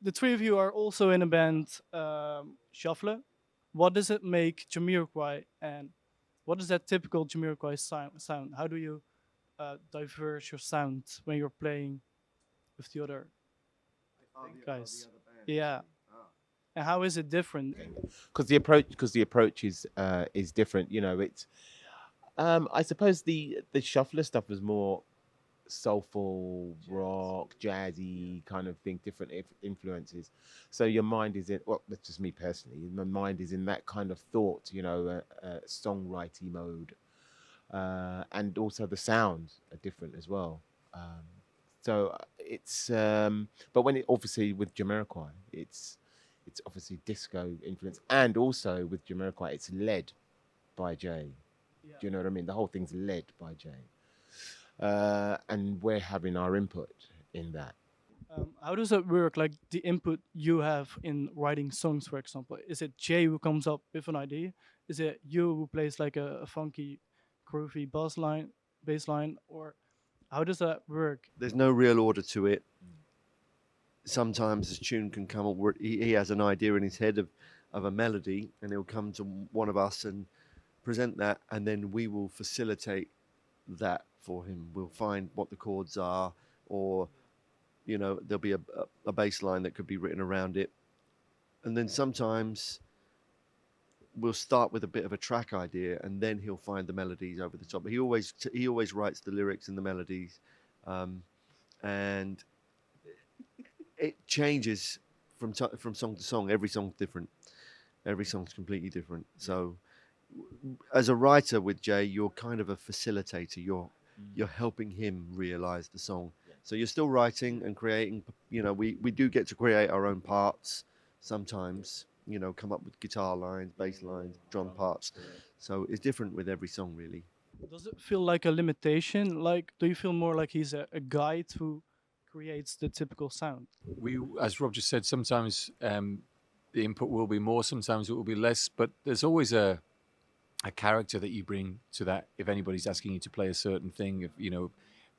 the three of you are also in a band, Shuffle. What does it make Jamiroquai, and what is that typical Jamiroquai sound? How do you diverse your sound when you're playing with the other guys? Yeah, and how is it different? Because the approach is different. You know, it's I suppose the shuffler stuff was more soulful, rock, jazzy kind of thing, different influences. So your mind is in, well, that's just me personally. My mind is in that kind of thought, songwriting mode, and also the sounds are different as well. But when it obviously with Jamiroquai, it's obviously disco influence, and also with Jamiroquai, it's led by Jay. Do you know what I mean? The whole thing's led by Jay, and we're having our input in that. How does that work? Like the input you have in writing songs, for example, is it Jay who comes up with an idea? Is it you who plays like a funky, groovy bass line, or how does that work? There's no real order to it. Sometimes a tune can come up where he has an idea in his head of a melody, and he'll come to one of us and present that, and then we will facilitate that for him. We'll find what the chords are, or there'll be a bass line that could be written around it, and then sometimes we'll start with a bit of a track idea, and then he'll find the melodies over the top. But he always writes the lyrics and the melodies, and it changes from song to song. Every song's different. Every song's completely different. So, as a writer with Jay, you're kind of a facilitator. You're helping him realize the song. So you're still writing and creating. We do get to create our own parts sometimes. Come up with guitar lines, bass lines, drum parts. So it's different with every song, really. Does it feel like a limitation? Like, do you feel more like he's a guide who creates the typical sound? We, as Rob just said, sometimes the input will be more, sometimes it will be less, but there's always a character that you bring to that. If anybody's asking you to play a certain thing,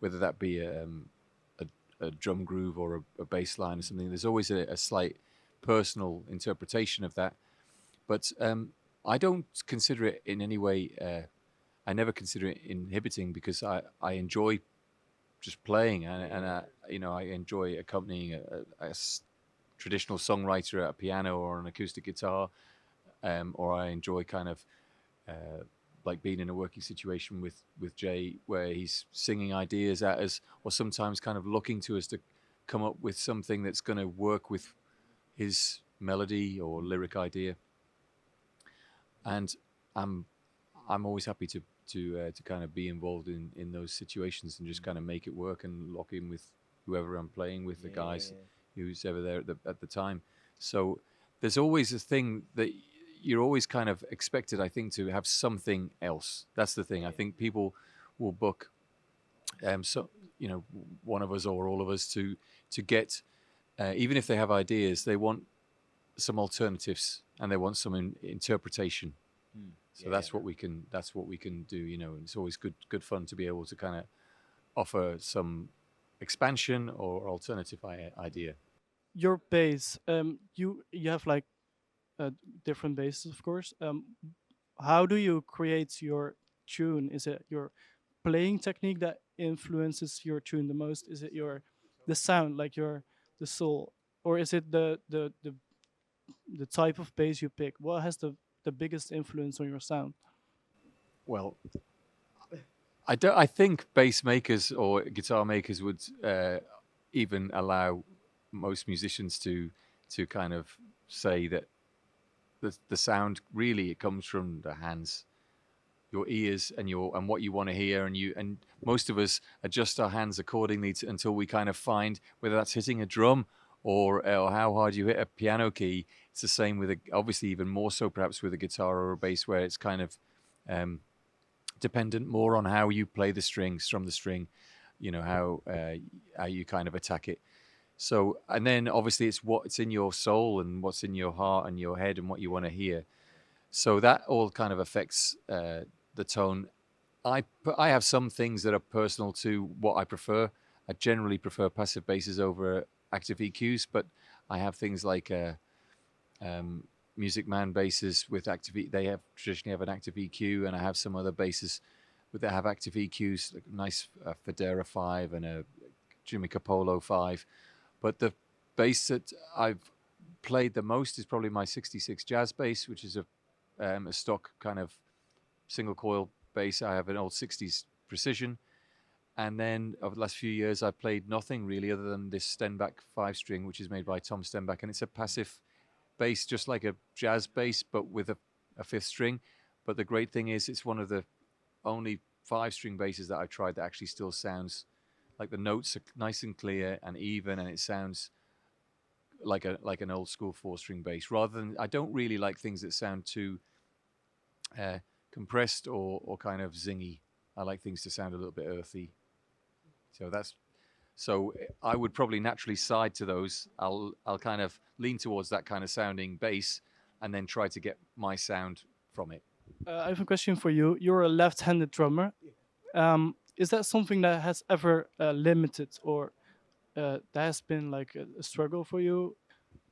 whether that be a drum groove or a bass line or something, there's always a slight personal interpretation of that. But I don't consider it in any way. I never consider it inhibiting, because I enjoy just playing, and I enjoy accompanying a traditional songwriter at a piano or an acoustic guitar, or I enjoy kind of like being in a working situation with Jay, where he's singing ideas at us, or sometimes kind of looking to us to come up with something that's going to work with his melody or lyric idea. And I'm always happy to kind of be involved in those situations and just kind of make it work and lock in with whoever I'm playing with, the guys, who's ever there at the time. So there's always a thing that you're always kind of expected, I think, to have something else. That's the thing. I think people will book, one of us or all of us to get, even if they have ideas, they want some alternatives and they want some interpretation. So that's what we can do, and it's always good fun to be able to kind of offer some expansion or alternative idea. Your bass, you have like different basses, of course. How do you create your tune? Is it your playing technique that influences your tune the most? Is it the sound, like the soul, or is it the type of bass you pick? What has the biggest influence on your sound? Well, I think bass makers or guitar makers would even allow most musicians to kind of say that the sound really, it comes from the hands, your ears, and what you want to hear, and most of us adjust our hands accordingly until we kind of find whether that's hitting a drum or how hard you hit a piano key. It's the same with obviously even more so perhaps with a guitar or a bass, where it's kind of dependent more on how you play the string, strum the string, how you kind of attack it. So, and then obviously it's what's in your soul and what's in your heart and your head and what you want to hear. So that all kind of affects the tone. I have some things that are personal to what I prefer. I generally prefer passive basses over active EQs, but I have things like Music Man basses with active. They have traditionally have an active EQ, and I have some other basses that have active EQs, like a nice Federa 5 and a Jimmy Capolo 5. But the bass that I've played the most is probably my 66 jazz bass, which is a stock kind of single coil bass. I have an old 60s Precision. And then over the last few years, I've played nothing really other than this Stenbach 5-string, which is made by Tom Stenbach. And it's a passive bass, just like a jazz bass, but with a fifth string. But the great thing is it's one of the only 5-string basses that I've tried that actually still sounds like the notes are nice and clear and even, and it sounds like an old school 4-string bass. Rather than, I don't really like things that sound too compressed or kind of zingy. I like things to sound a little bit earthy. So I would probably naturally side to those. I'll kind of lean towards that kind of sounding bass, and then try to get my sound from it. I have a question for you. You're a left-handed drummer. Is that something that has ever limited, or that has been like a struggle for you?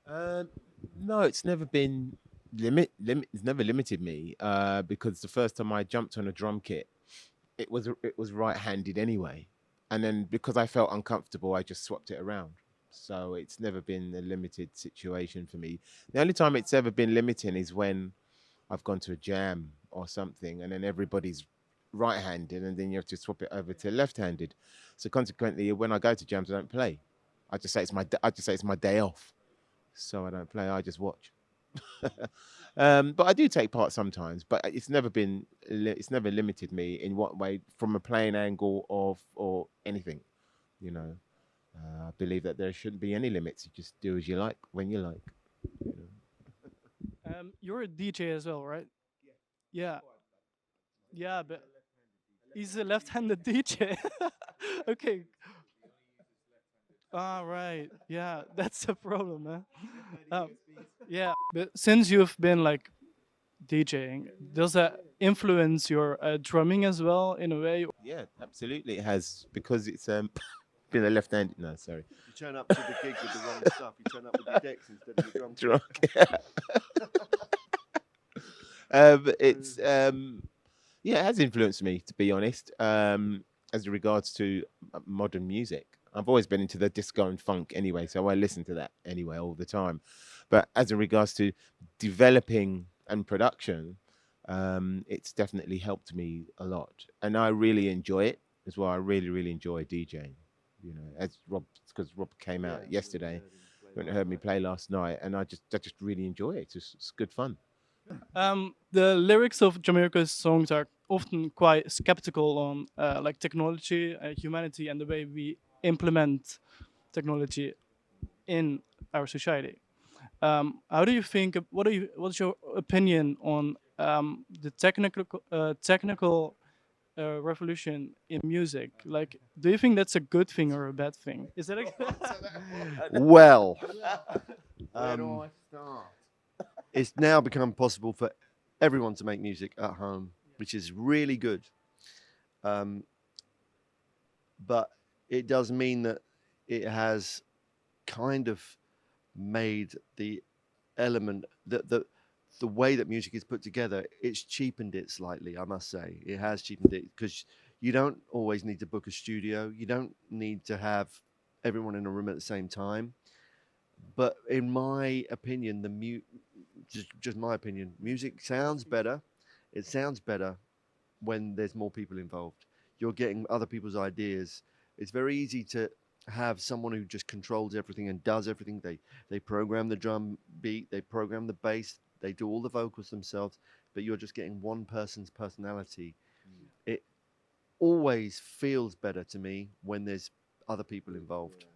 No, it's never been it's never limited me. Because the first time I jumped on a drum kit, it was right-handed anyway, and then because I felt uncomfortable, I just swapped it around. So it's never been a limited situation for me. The only time it's ever been limiting is when I've gone to a jam or something, and then everybody's right-handed, and then you have to swap it over to left-handed. So consequently, when I go to jams, I don't play. I just say it's my day off, so I don't play. I just watch. But I do take part sometimes. But it's never limited me in what way from a playing angle or anything. You know, I believe that there shouldn't be any limits. You just do as you like when you like. You know. You're a DJ as well, right? Yeah, yeah, but he's a left-handed DJ. Okay. Ah, right. Yeah, that's a problem, man. Yeah, but since you've been like DJing, does that influence your drumming as well in a way? Yeah, absolutely. It has because it's been a left-handed. No, sorry. You turn up to the gig with the wrong stuff. You turn up with your decks instead of your drum kit. Drunk. It's yeah, it has influenced me, to be honest. As regards to modern music, I've always been into the disco and funk anyway, so I listen to that anyway all the time. But as in regards to developing and production, it's definitely helped me a lot, and I really enjoy it as well. I really, really enjoy DJing. You know, as Rob, because Rob came out yesterday, went and heard me play last night, and I just really enjoy it. It's good fun. The lyrics of Jamiroquai's songs are often quite skeptical on like technology, humanity, and the way we implement technology in our society. How do you think? What's your opinion on the technical revolution in music? Like, do you think that's a good thing or a bad thing? Is that a Well, Where do um, I start? it's now become possible for everyone to make music at home, which is really good. But it does mean that it has kind of made the element that the way that music is put together, it's cheapened it slightly, I must say. It has cheapened it because you don't always need to book a studio. You don't need to have everyone in a room at the same time. But in my opinion, just my opinion, music sounds better. It sounds better when there's more people involved. You're getting other people's ideas. It's very easy to have someone who just controls everything and does everything. They program the drum beat, they program the bass, they do all the vocals themselves, but you're just getting one person's personality. It always feels better to me when there's other people involved.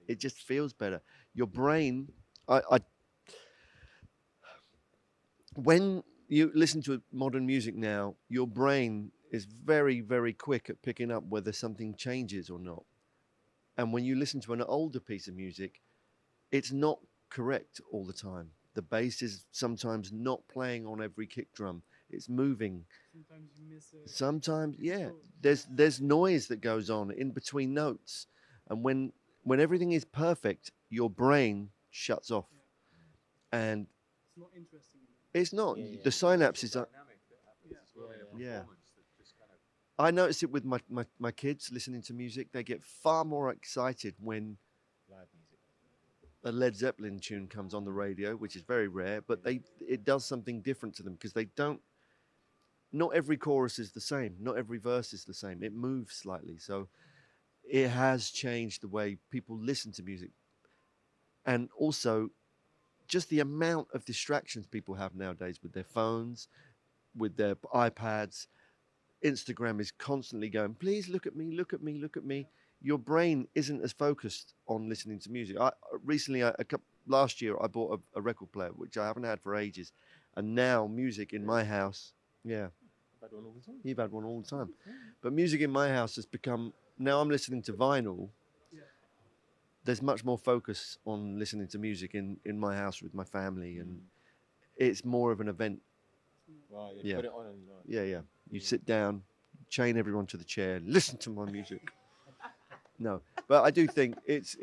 It just feels better. Your brain, I when you listen to modern music now, your brain is very, very quick at picking up whether something changes or not. And when you listen to an older piece of music, it's not correct all the time. The bass is sometimes not playing on every kick drum. It's moving. Sometimes you miss it. Sometimes, yeah, there's noise that goes on in between notes. And when everything is perfect, your brain shuts off, and It's not interesting. it's not. Yeah, yeah. The synapses are. Yeah. I notice it with my kids listening to music. They get far more excited when Live music. a Led Zeppelin tune comes on the radio, which is very rare, but it does something different to them because they don't. Not every chorus is the same. Not every verse is the same. It moves slightly, so it has changed the way people listen to music, and also just the amount of distractions people have nowadays with their phones, with their iPads. Instagram is constantly going, please look at me, look at me, look at me. Your brain isn't as focused on listening to music. Last year, I bought a record player, which I haven't had for ages. And now music in my house, yeah, I've had one all the time. you've had one all the time. But music in my house has become, now I'm listening to vinyl. There's much more focus on listening to music in my house with my family. And it's more of an event. Right, you Yeah. put it on and like, Yeah. You sit down, chain everyone to the chair, listen to my music. No, but I do think it's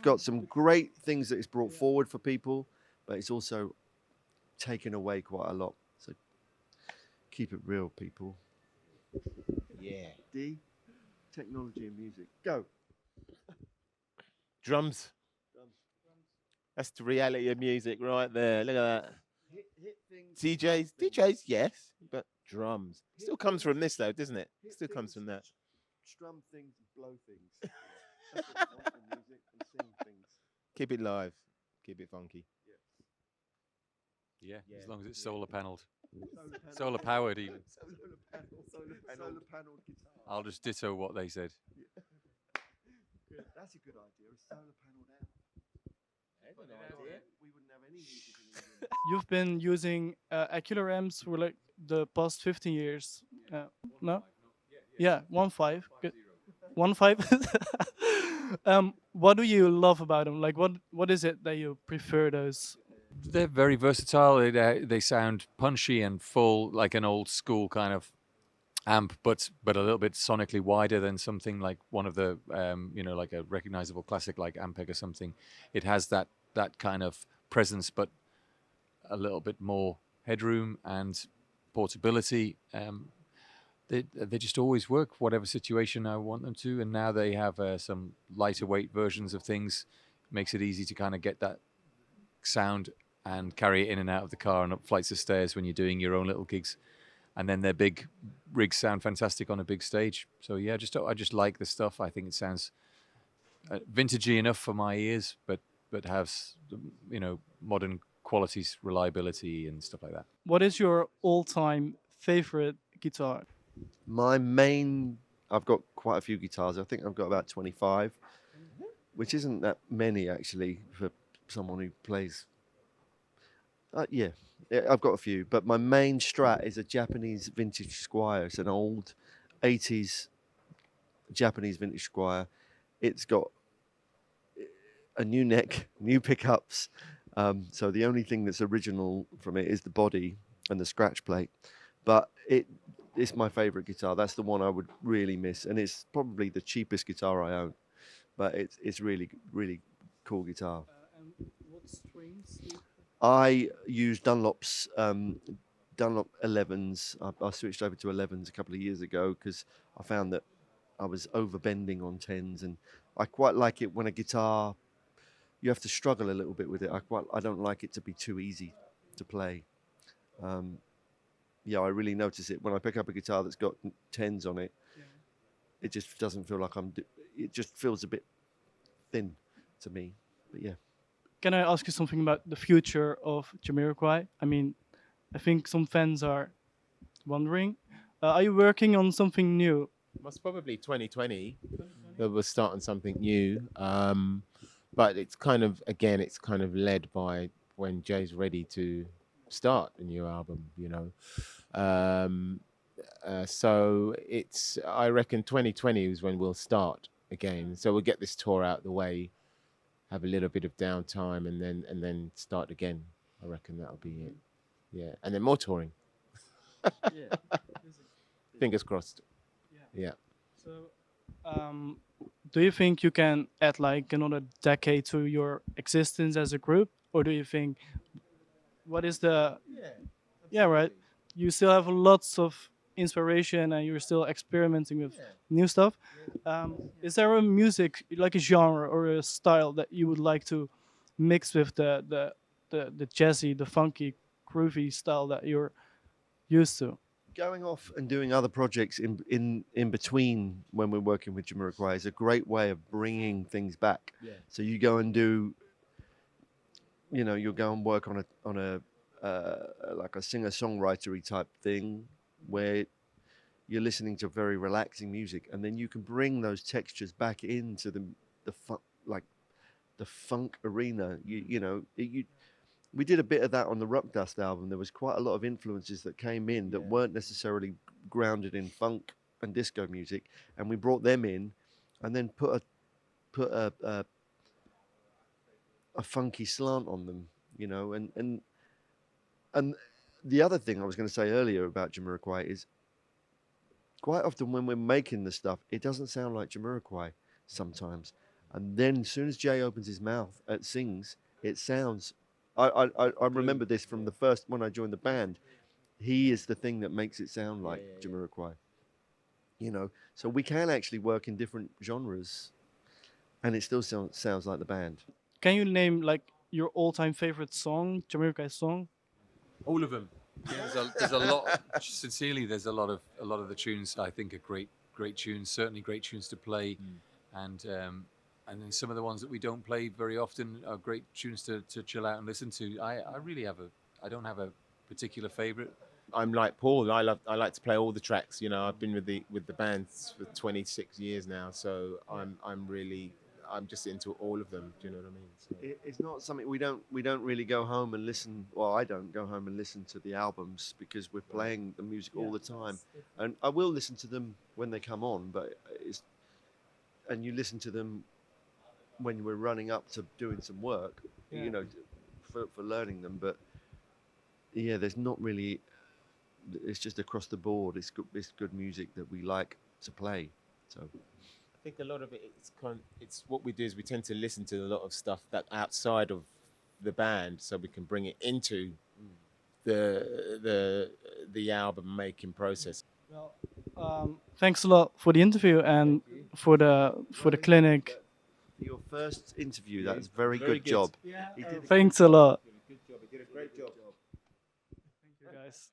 got some great things that it's brought forward for people, but it's also taken away quite a lot. So keep it real, people. yeah. D, technology and music. Go. Drums. That's the reality of music right there. Look at that. Hit things. DJs, yes, but drums still comes from this though, doesn't it? Still comes from that. Strum things, blow things. That's what I want in music, and sing things. Keep it live. Keep it funky. Yeah, Yeah, as long as it's yeah. solar panelled, solar powered even. Solar panelled guitar. I'll just ditto what they said. That's a good idea. A solar panelled amp. We wouldn't have any music in England. You've been using Acular amps for like the past 15 years. No? Yeah, 1.5. Good. 1.5. What do you love about them? Like, what is it that you prefer those? They're very versatile. They sound punchy and full, like an old school kind of amp, but a little bit sonically wider than something like one of the like a recognizable classic like Ampeg or something. It has that kind of presence, but a little bit more headroom and portability. They just always work, whatever situation I want them to. And now they have some lighter weight versions of things. Makes it easy to kind of get that sound and carry it in and out of the car and up flights of stairs when you're doing your own little gigs. And then their big rigs sound fantastic on a big stage. So yeah, I just like the stuff. I think it sounds vintagey enough for my ears, but has modern qualities, reliability, and stuff like that. What is your all-time favorite guitar? I've got quite a few guitars. I think I've got about 25, which isn't that many actually for someone who plays. Yeah, I've got a few, but my main Strat is a Japanese vintage Squier. It's an old 80s Japanese vintage Squier. It's got a new neck, new pickups. So the only thing that's original from it is the body and the scratch plate. But it's my favorite guitar. That's the one I would really miss, and it's probably the cheapest guitar I own. But it's really really cool guitar. And what strings? I use Dunlop's Dunlop 11s. I switched over to 11s a couple of years ago because I found that I was overbending on 10s, and I quite like it when a guitar you have to struggle a little bit with it. I don't like it to be too easy to play. I really notice it when I pick up a guitar that's got 10s on it. Yeah. It just doesn't feel like it just feels a bit thin to me. But yeah. Can I ask you something about the future of Jamiroquai? I mean, I think some fans are wondering. Are you working on something new? Most probably 2020. That we're starting something new. But it's kind of led by when Jay's ready to start a new album, so I reckon 2020 is when we'll start again. So we'll get this tour out of the way, have a little bit of downtime, and then start again. I reckon that'll be it. Yeah, and then more touring. Yeah. Fingers crossed. Yeah. Yeah. So, do you think you can add like another decade to your existence as a group, or do you think what is the yeah, right, you still have lots of inspiration and you're still experimenting with new stuff? Is there a music like a genre or a style that you would like to mix with the jazzy, the funky, groovy style that you're used to? Going off and doing other projects in between when we're working with Jamiroquai is a great way of bringing things back. Yeah. So you go and do, you'll go and work on a like a singer-songwritery type thing where you're listening to very relaxing music, and then you can bring those textures back into the funk arena. We did a bit of that on the Rock Dust album. There was quite a lot of influences that came in that weren't necessarily grounded in funk and disco music, and we brought them in, and then put a funky slant on them, and the other thing I was going to say earlier about Jamiroquai is quite often when we're making the stuff, it doesn't sound like Jamiroquai sometimes, and then as soon as Jay opens his mouth and sings, it sounds. I remember this from the first when I joined the band. He is the thing that makes it sound like Jamiroquai. So we can actually work in different genres, and it still sounds like the band. Can you name like your all-time favorite song, Jamiroquai song? All of them. Yeah, there's a lot. Sincerely, there's a lot of the tunes I think are great tunes. Certainly, great tunes to play, and then some of the ones that we don't play very often are great tunes to chill out and listen to. I don't have a particular favorite. I'm like Paul. I like to play all the tracks. I've been with the bands for 26 years now, so I'm just into all of them. Do you know what I mean? So. It's not something we don't really go home and listen. Well, I don't go home and listen to the albums because we're playing the music all the time, and I will listen to them when they come on. But you listen to them when we're running up to doing some work, for learning them. But yeah, there's not really. It's just across the board. It's good music that we like to play. So. I think a lot of it's what we do is we tend to listen to a lot of stuff that outside of the band, so we can bring it into the album making process. Well, thanks a lot for the interview and for the clinic. Your first interview. That's very good job. Yeah. Thanks a lot. Good job. He did a great job. Thank you guys.